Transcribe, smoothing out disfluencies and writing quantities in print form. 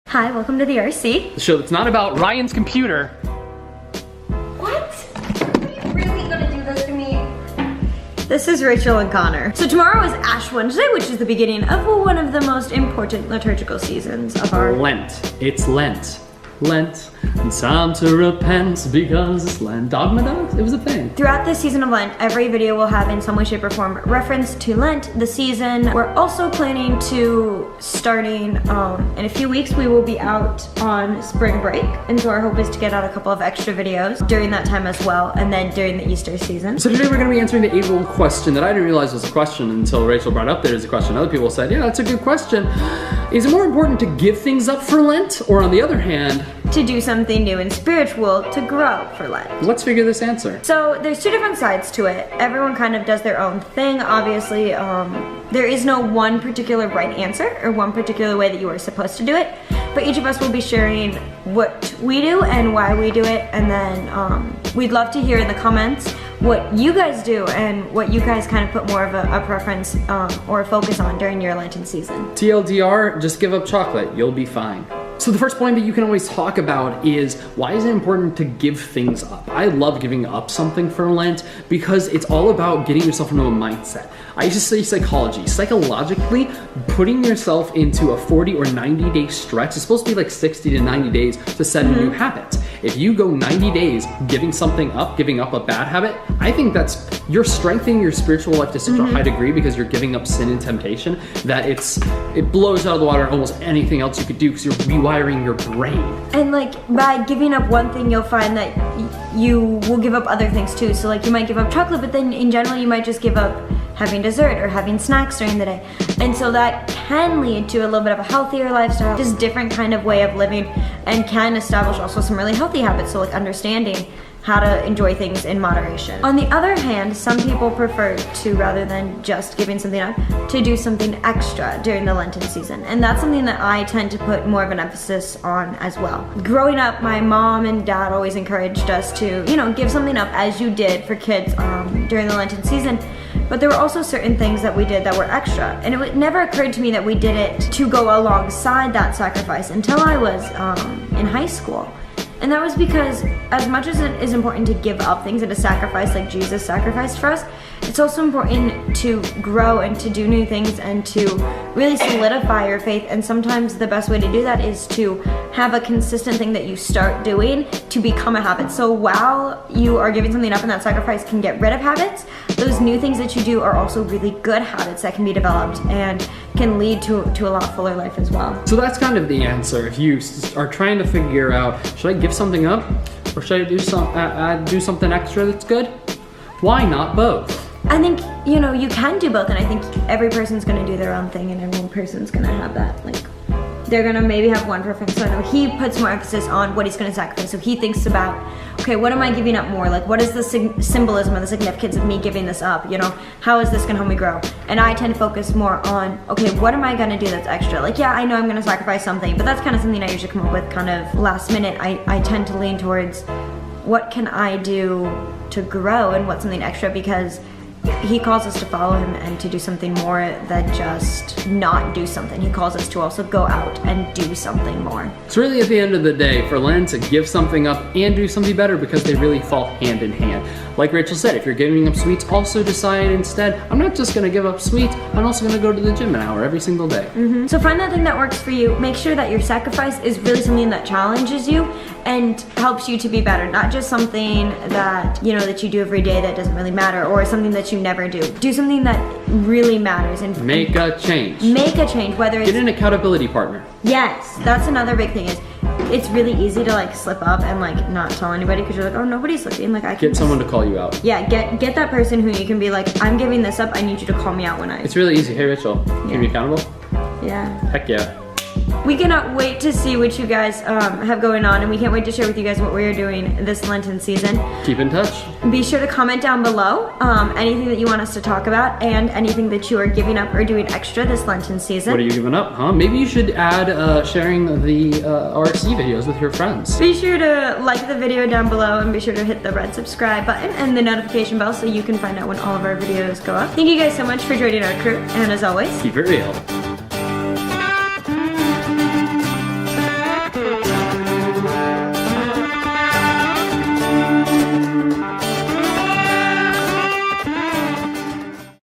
Hi, welcome to the RC. The show that's not about Ryan's computer. What? Are you really gonna do this to me? This is Rachel and Connor. So tomorrow is Ash Wednesday, which is the beginning of one of the most important liturgical seasons of our Lent. It's Lent. Lent. It's time to repent because it's Lent. Dogma dogs? It was a thing. Throughout this season of Lent, every video will have in some way, shape, or form reference to Lent, the season. We're also planning to starting in a few weeks, we will be out on spring break. And so our hope is to get out a couple of extra videos during that time as well, and then during the Easter season. So today we're going to be answering the age-old question that I didn't realize was a question until Rachel brought up there as a question. Other people said, yeah, that's a good question. Is it more important to give things up for Lent, or on the other hand, to do something new and spiritual to grow for Lent? Let's figure this answer. So there's two different sides to it. Everyone kind of does their own thing. Obviously, there is no one particular right answer or one particular way that you are supposed to do it. But each of us will be sharing what we do and why we do it. And then we'd love to hear in the comments what you guys do and what you guys kind of put more of a preference or a focus on during your Lenten season. TLDR, just give up chocolate. You'll be fine. So the first point that you can always talk about is, why is it important to give things up? I love giving up something for Lent because it's all about getting yourself into a mindset. I used to say psychology. Psychologically, putting yourself into a 40 or 90 day stretch is supposed to be like 60 to 90 days to set a new habit. If you go 90 days giving something up, giving up a bad habit, I think you're strengthening your spiritual life to such a high degree because you're giving up sin and temptation that it blows out of the water almost anything else you could do because you're rewiring your brain. And like by giving up one thing, you'll find that you will give up other things too. So like you might give up chocolate, but then in general you might just give up having dessert or having snacks during the day. And so that can lead to a little bit of a healthier lifestyle, just different kind of way of living, and can establish also some really healthy habits. So like understanding how to enjoy things in moderation. On the other hand, some people prefer to, rather than just giving something up, to do something extra during the Lenten season. And that's something that I tend to put more of an emphasis on as well. Growing up, my mom and dad always encouraged us to, give something up as you did for kids during the Lenten season. But there were also certain things that we did that were extra. And it never occurred to me that we did it to go alongside that sacrifice until I was in high school. And that was because as much as it is important to give up things and to sacrifice like Jesus sacrificed for us, it's also important to grow and to do new things and to really solidify your faith. And sometimes the best way to do that is to have a consistent thing that you start doing to become a habit. So while you are giving something up and that sacrifice can get rid of habits, those new things that you do are also really good habits that can be developed and can lead to a lot fuller life as well. So that's kind of the answer. If you are trying to figure out, should I give something up or should I do something extra that's good? Why not both? I think, you can do both, and I think every person's gonna do their own thing and every person's gonna have that, they're gonna maybe have one preference. So I know he puts more emphasis on what he's gonna sacrifice. So he thinks about, okay, what am I giving up more? Like, what is the symbolism or the significance of me giving this up? How is this gonna help me grow? And I tend to focus more on, okay, what am I gonna do that's extra? Like, yeah, I know I'm gonna sacrifice something, but that's kind of something I usually come up with kind of last minute. I tend to lean towards, what can I do to grow and what's something extra? Because he calls us to follow him and to do something more than just not do something. He calls us to also go out and do something more. It's really at the end of the day for Lent to give something up and do something better because they really fall hand in hand. Like Rachel said, if you're giving up sweets, also decide instead, I'm not just gonna give up sweets, I'm also gonna go to the gym an hour every single day. So find that thing that works for you. Make sure that your sacrifice is really something that challenges you and helps you to be better, not just something that that you do every day that doesn't really matter, or something that you never do. Do something that really matters and make a change. Make a change, whether it's... Get an accountability partner. Yes, that's another big thing is it's really easy to slip up and not tell anybody because you're like, oh, nobody's looking. I can get someone to call you out. Yeah, get that person who you can be like, I'm giving this up. I need you to call me out when I... It's really easy. Hey, Rachel, can you be accountable? Yeah. Heck yeah. We cannot wait to see what you guys have going on, and we can't wait to share with you guys what we are doing this Lenten season. Keep in touch. Be sure to comment down below anything that you want us to talk about and anything that you are giving up or doing extra this Lenten season. What are you giving up, huh? Maybe you should add sharing the RC videos with your friends. Be sure to like the video down below and be sure to hit the red subscribe button and the notification bell so you can find out when all of our videos go up. Thank you guys so much for joining our crew, and as always, keep it real.